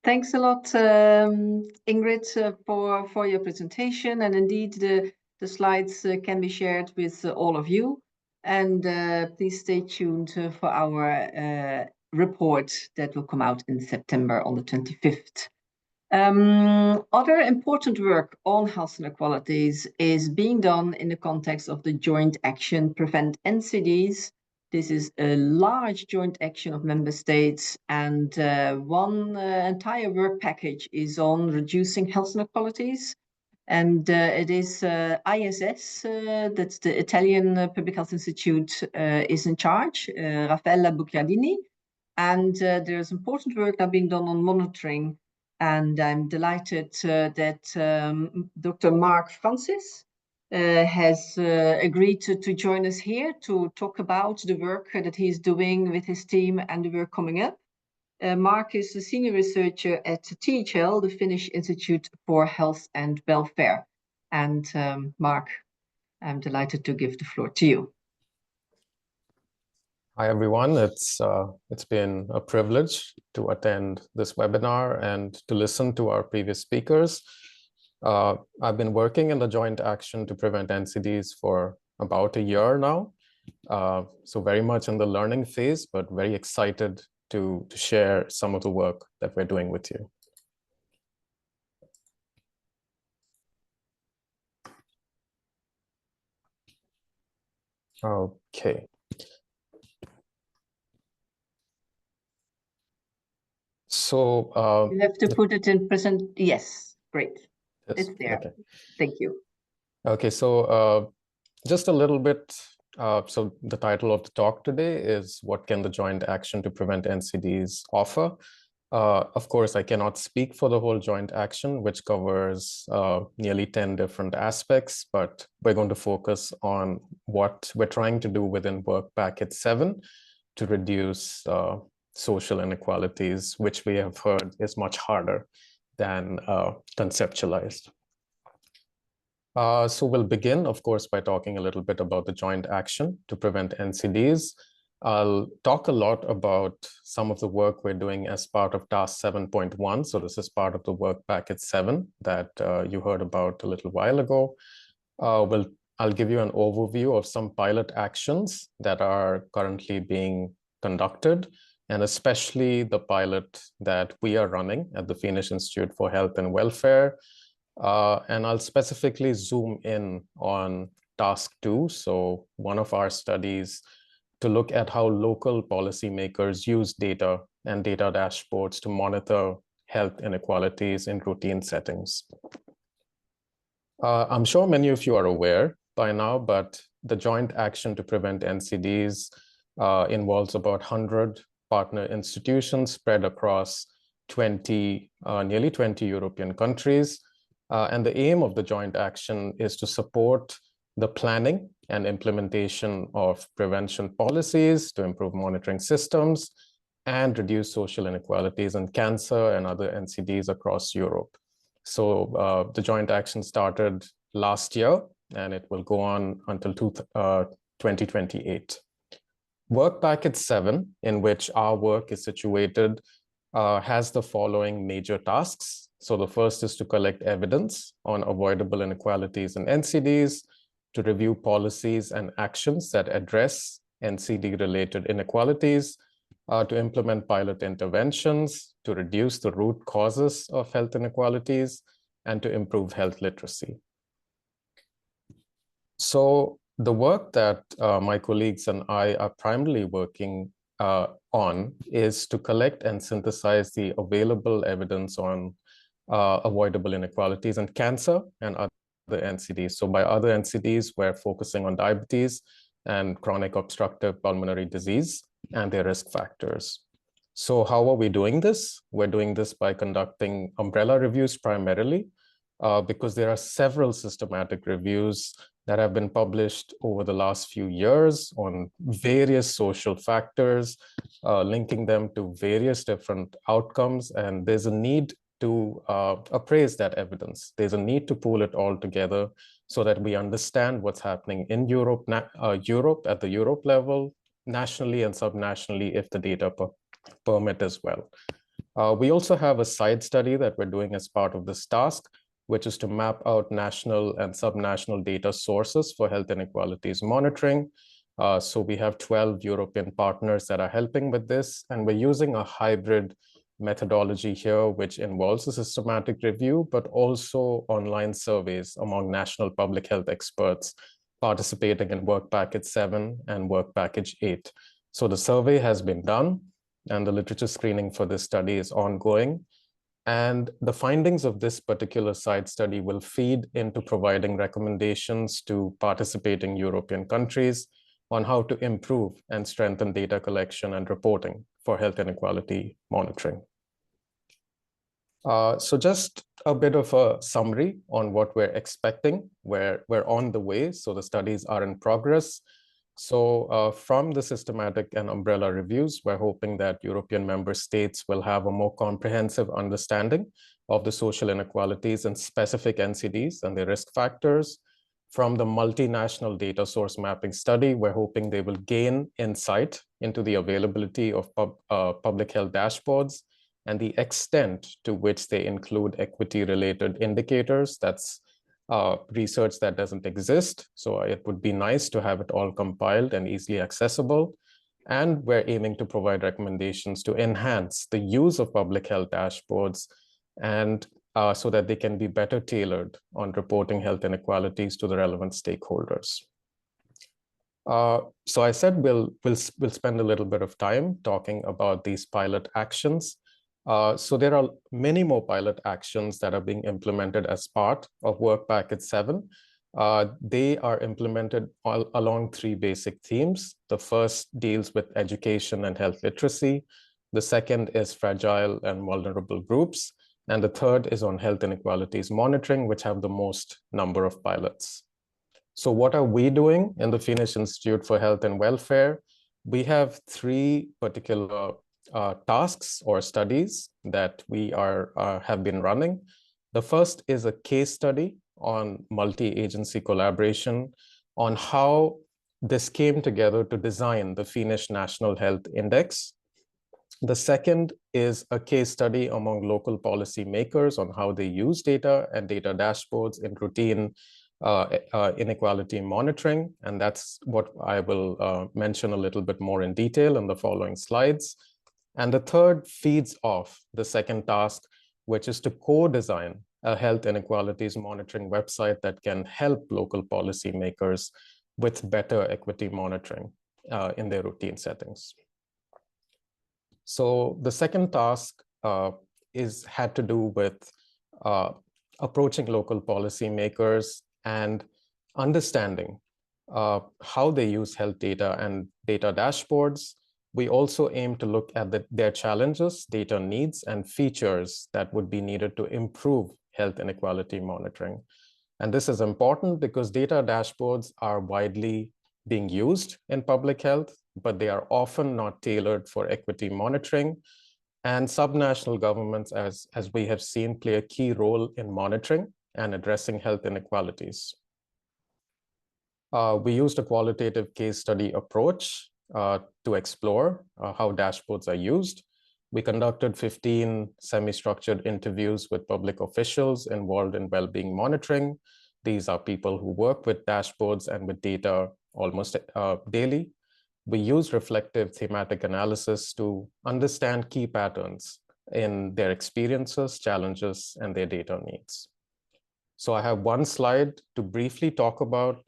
Thanks a lot, Ingrid, for your presentation. And indeed, The slides can be shared with all of you. And please stay tuned for our report that will come out in September on the 25th. Other important work on health inequalities is being done in the context of the joint action Prevent NCDs. This is a large joint action of member states, and one entire work package is on reducing health inequalities. And it is ISS, that's the Italian Public Health Institute, is in charge, Raffaella Bucciardini. And there's important work now being done on monitoring. And I'm delighted that Dr. Mark Francis has agreed to join us here to talk about the work that he's doing with his team and the work coming up. Mark is a senior researcher at THL, the Finnish Institute for Health and Welfare. And Mark, I'm delighted to give the floor to you. Hi, everyone. It's been a privilege to attend this webinar and to listen to our previous speakers. I've been working in the joint action to prevent NCDs for about a year now. So very much in the learning phase, but very excited to share some of the work that we're doing with you. Okay. So you have to put it in present. Yes, great. Yes, it's there. Okay. Thank you. Okay, so just a little bit. So the title of the talk today is "What Can the Joint Action to Prevent NCDs Offer?" Of course, I cannot speak for the whole joint action, which covers nearly 10 different aspects, but we're going to focus on what we're trying to do within Work Package 7 to reduce social inequalities, which we have heard is much harder than conceptualized. So we'll begin, of course, by talking a little bit about the joint action to prevent NCDs. I'll talk a lot about some of the work we're doing as part of task 7.1. So this is part of the Work Package 7 that you heard about a little while ago. I'll give you an overview of some pilot actions that are currently being conducted, and especially the pilot that we are running at the Finnish Institute for Health and Welfare. And I'll specifically zoom in on task 2. So one of our studies to look at how local policymakers use data and data dashboards to monitor health inequalities in routine settings. I'm sure many of you are aware by now, but the joint action to prevent NCDs involves about 100 partner institutions spread across nearly 20 European countries. And the aim of the joint action is to support the planning and implementation of prevention policies to improve monitoring systems and reduce social inequalities in cancer and other NCDs across Europe. So the joint action started last year, and it will go on until 2028. Work Package 7, in which our work is situated, has the following major tasks. So the first is to collect evidence on avoidable inequalities in NCDs, to review policies and actions that address NCD-related inequalities, to implement pilot interventions, to reduce the root causes of health inequalities, and to improve health literacy. So the work that my colleagues and I are primarily working on is to collect and synthesize the available evidence on avoidable inequalities in cancer and other NCDs. So by other NCDs, we're focusing on diabetes and chronic obstructive pulmonary disease and their risk factors. So how are we doing this? We're doing this by conducting umbrella reviews primarily, because there are several systematic reviews that have been published over the last few years on various social factors, linking them to various different outcomes. And there's a need to appraise that evidence. There's a need to pool it all together so that we understand what's happening in Europe, Europe at the Europe level, nationally and subnationally, if the data permit as well. We also have a side study that we're doing as part of this task, which is to map out national and subnational data sources for health inequalities monitoring. So we have 12 European partners that are helping with this, and we're using a hybrid methodology here, which involves a systematic review, but also online surveys among national public health experts participating in Work Package 7 and Work Package 8. So the survey has been done, and the literature screening for this study is ongoing. And the findings of this particular side study will feed into providing recommendations to participating European countries on how to improve and strengthen data collection and reporting for health inequality monitoring. So just a bit of a summary on what we're expecting. We're on the way, so the studies are in progress. So from the systematic and umbrella reviews, we're hoping that European member states will have a more comprehensive understanding of the social inequalities in specific NCDs and their risk factors. From the multinational data source mapping study, we're hoping they will gain insight into the availability of public health dashboards and the extent to which they include equity-related indicators. That's research that doesn't exist. So it would be nice to have it all compiled and easily accessible. And we're aiming to provide recommendations to enhance the use of public health dashboards and so that they can be better tailored on reporting health inequalities to the relevant stakeholders. So I said we'll spend a little bit of time talking about these pilot actions. So there are many more pilot actions that are being implemented as part of Work Package 7. They are implemented along 3 basic themes. The first deals with education and health literacy. The second is fragile and vulnerable groups. And the third is on health inequalities monitoring, which have the most number of pilots. So what are we doing in the Finnish Institute for Health and Welfare? We have 3 particular tasks or studies that we have been running. The first is a case study on multi-agency collaboration on how this came together to design the Finnish National Health Index. The second is a case study among local policy makers on how they use data and data dashboards in routine inequality monitoring. And that's what I will mention a little bit more in detail in the following slides. And the third feeds off the second task, which is to co-design a health inequalities monitoring website that can help local policymakers with better equity monitoring in their routine settings. So the second task had to do with approaching local policymakers and understanding how they use health data and data dashboards. We also aim to look at their challenges, data needs, and features that would be needed to improve health inequality monitoring. And this is important because data dashboards are widely being used in public health, but they are often not tailored for equity monitoring. And subnational governments, as we have seen, play a key role in monitoring and addressing health inequalities. We used a qualitative case study approach to explore how dashboards are used. We conducted 15 semi-structured interviews with public officials involved in well-being monitoring. These are people who work with dashboards and with data almost daily. We use reflective thematic analysis to understand key patterns in their experiences, challenges, and their data needs. So I have one slide to briefly talk about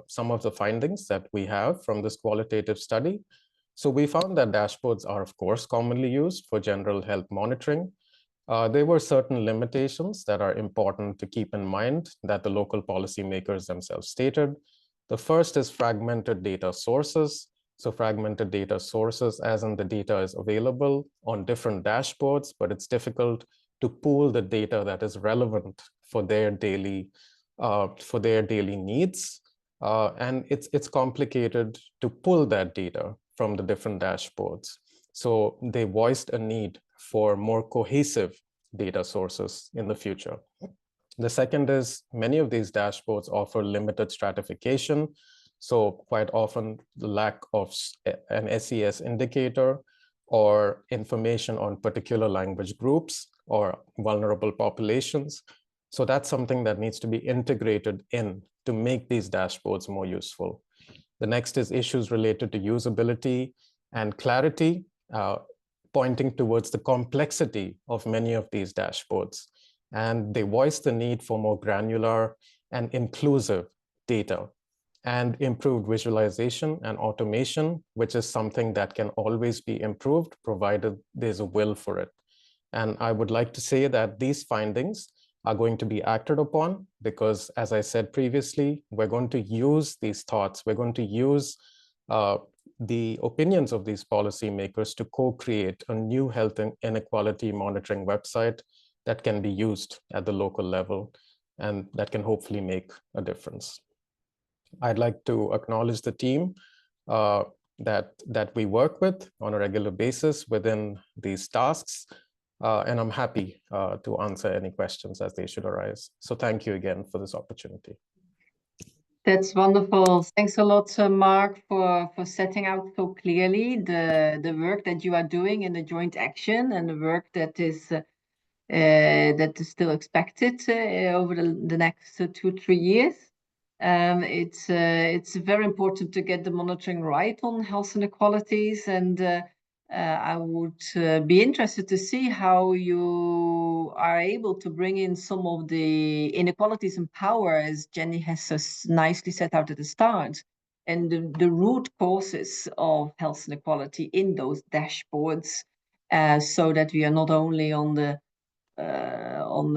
some of the findings that we have from this qualitative study. So we found that dashboards are, of course, commonly used for general health monitoring. There were certain limitations that are important to keep in mind that the local policymakers themselves stated. The first is fragmented data sources. So fragmented data sources, as in the data is available on different dashboards, but it's difficult to pool the data that is relevant for their daily needs. And it's complicated to pull that data from the different dashboards. So they voiced a need for more cohesive data sources in the future. The second is many of these dashboards offer limited stratification. So quite often the lack of an SES indicator or information on particular language groups or vulnerable populations So that's something that needs to be integrated in to make these dashboards more useful. The next is issues related to usability and clarity, pointing towards the complexity of many of these dashboards. And they voice the need for more granular and inclusive data and improved visualization and automation, which is something that can always be improved, provided there's a will for it. And I would like to say that these findings are going to be acted upon because, as I said previously, we're going to use these thoughts, we're going to use the opinions of these policymakers to co-create a new health inequality monitoring website that can be used at the local level and that can hopefully make a difference. I'd like to acknowledge the team that we work with on a regular basis within these tasks. And I'm happy to answer any questions as they should arise. So thank you again for this opportunity. That's wonderful. Thanks a lot, Mark, for setting out so clearly the work that you are doing in the joint action and the work that is still expected over the next 2-3 years. It's very important to get the monitoring right on health inequalities, and I would be interested to see how you are able to bring in some of the inequalities in power, as Jenny has nicely set out at the start, and the root causes of health inequality in those dashboards, so that we are not only on the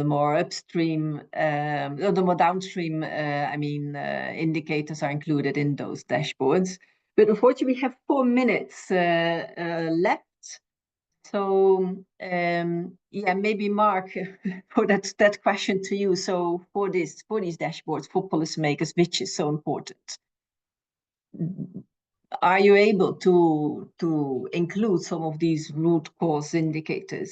more upstream, the more downstream, indicators are included in those dashboards. But unfortunately, we have 4 minutes left. So maybe Mark, for that question to you. So for these dashboards for policymakers, which is so important, are you able to include some of these root cause indicators,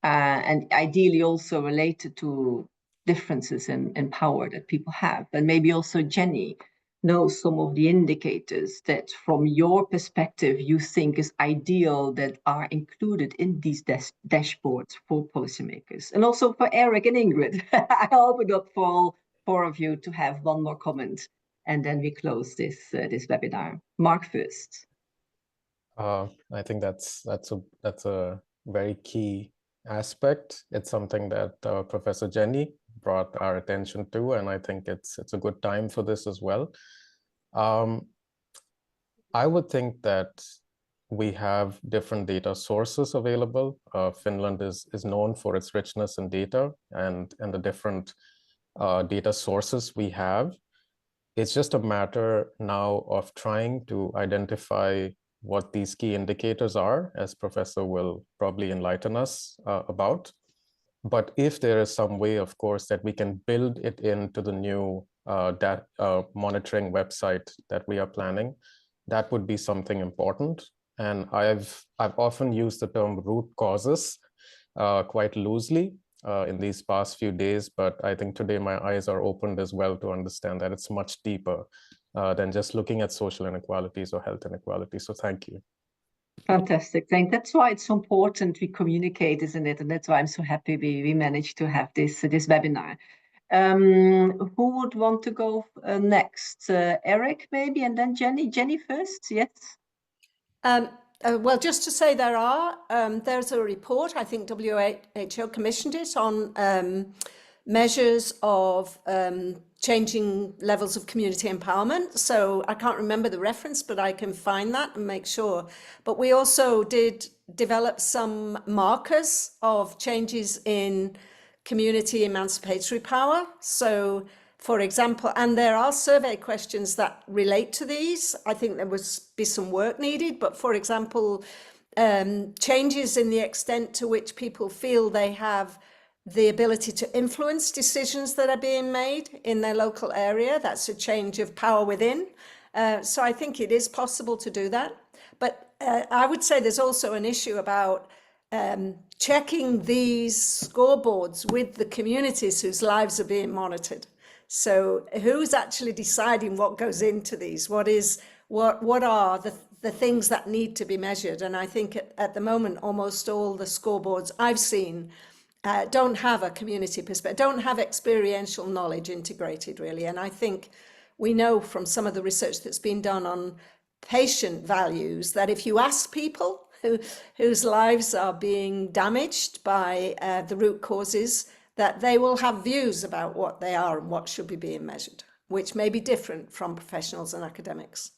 and ideally also related to differences in power that people have? And maybe also Jenny knows some of the indicators that from your perspective you think is ideal that are included in these dashboards for policymakers. And also for Eric and Ingrid, I'll open up for all 4 of you to have one more comment, and then we close this webinar. Mark first. I think that's a very key aspect. It's something that Professor Jenny brought our attention to, and I think it's a good time for this as well. I would think that we have different data sources available. Finland is known for its richness in data and the different data sources we have. It's just a matter now of trying to identify what these key indicators are, as Professor will probably enlighten us about. But if there is some way, of course, that we can build it into the new monitoring website that we are planning, that would be something important. And I've often used the term root causes quite loosely in these past few days, but I think today my eyes are opened as well to understand that it's much deeper than just looking at social inequalities or health inequalities. So thank you. Fantastic. That's why it's so important we communicate, isn't it? And that's why I'm so happy we managed to have this webinar. Who would want to go next? Eric, maybe, and then Jenny. Jenny first, yes. Well, just to say there's a report, I think WHO commissioned it, on measures of changing levels of community empowerment. So I can't remember the reference, but I can find that and make sure. But we also did develop some markers of changes in community emancipatory power. So, for example, and there are survey questions that relate to these. I think there would be some work needed, but for example, changes in the extent to which people feel they have the ability to influence decisions that are being made in their local area. That's a change of power within. So I think it is possible to do that. But I would say there's also an issue about checking these scoreboards with the communities whose lives are being monitored. So who's actually deciding what goes into these? What are the things that need to be measured? And I think at the moment, almost all the scoreboards I've seen don't have a community perspective, don't have experiential knowledge integrated really. And I think we know from some of the research that's been done on patient values that if you ask people whose lives are being damaged by the root causes, that they will have views about what they are and what should be being measured, which may be different from professionals and academics.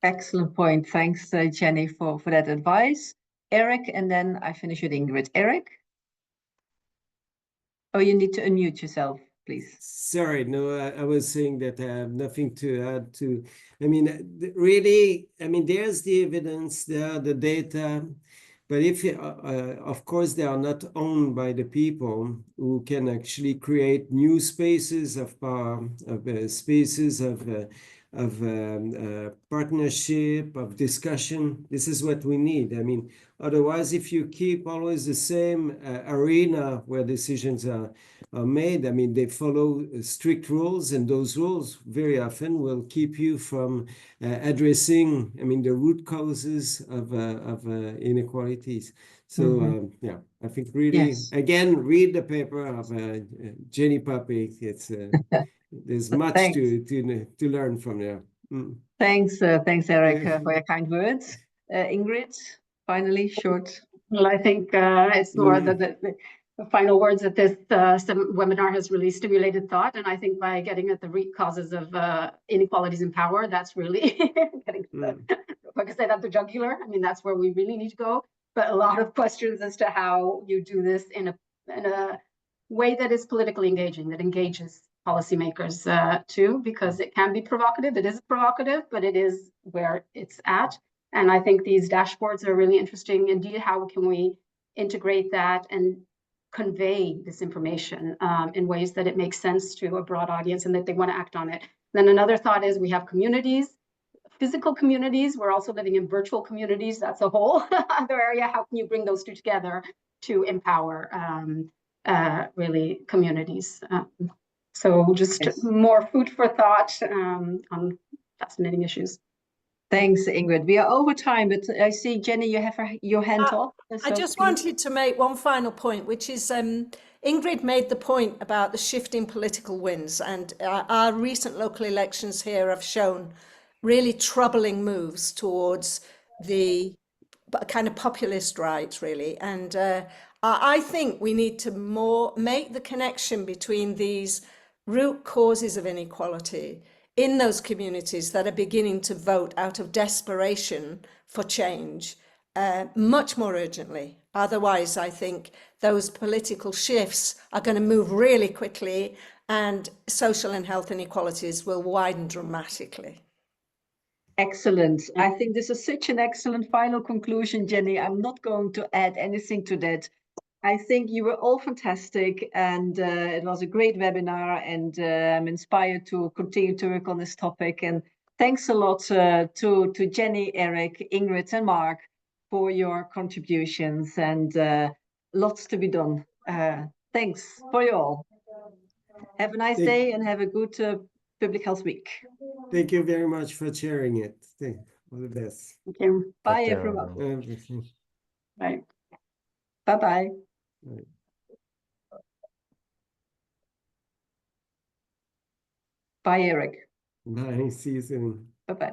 Excellent point. Thanks, Jenny, for that advice. Eric, and then I finish with Ingrid. Eric? Oh, you need to unmute yourself, please. Sorry, no, I was saying that I have nothing to add to. I mean, really, I mean, there's the evidence, there are the data, but if, of course, they are not owned by the people who can actually create new spaces of power, spaces of partnership, of discussion. This is what we need. I mean, otherwise, if you keep always the same arena where decisions are made, I mean, they follow strict rules, and those rules very often will keep you from addressing, I mean, the root causes of inequalities. So, yeah, I think really, Yes. again, read the paper of Jenny Pape. It's there's much to learn from there. Thanks, Eric, for your kind words. Ingrid, finally, short. Well, I think it's more the final words that this webinar has really stimulated thought. And I think by getting at the root causes of inequalities in power, that's really getting, if I could say that, the jugular. I mean, that's where we really need to go. But a lot of questions as to how you do this in a way that is politically engaging, that engages policymakers too, because it can be provocative. It is provocative, but it is where it's at. And I think these dashboards are really interesting. Indeed, how can we integrate that and convey this information in ways that it makes sense to a broad audience and that they want to act on it. Then another thought is we have communities, physical communities. We're also living in virtual communities. That's a whole other area. How can you bring those two together to empower really communities? So just more food for thought on fascinating issues. Thanks, Ingrid. We are over time, but I see, Jenny, you have your hand up. I just wanted to make one final point, which is Ingrid made the point about the shifting political winds, and our recent local elections here have shown really troubling moves towards the kind of populist right, really. And I think we need to more make the connection between these root causes of inequality in those communities that are beginning to vote out of desperation for change much more urgently. Otherwise, I think those political shifts are going to move really quickly and social and health inequalities will widen dramatically. Excellent. I think this is such an excellent final conclusion, Jenny. I'm not going to add anything to that. I think you were all fantastic, and it was a great webinar, and I'm inspired to continue to work on this topic. And thanks a lot to Jenny, Eric, Ingrid, and Mark for your contributions, and lots to be done. Thanks for you all. Have a nice day and have a good Public Health Week. Thank you very much for sharing it. All the best. Thank you. Bye, everyone. Bye. Bye-bye. Bye, Eric. Bye. See you soon. Bye-bye.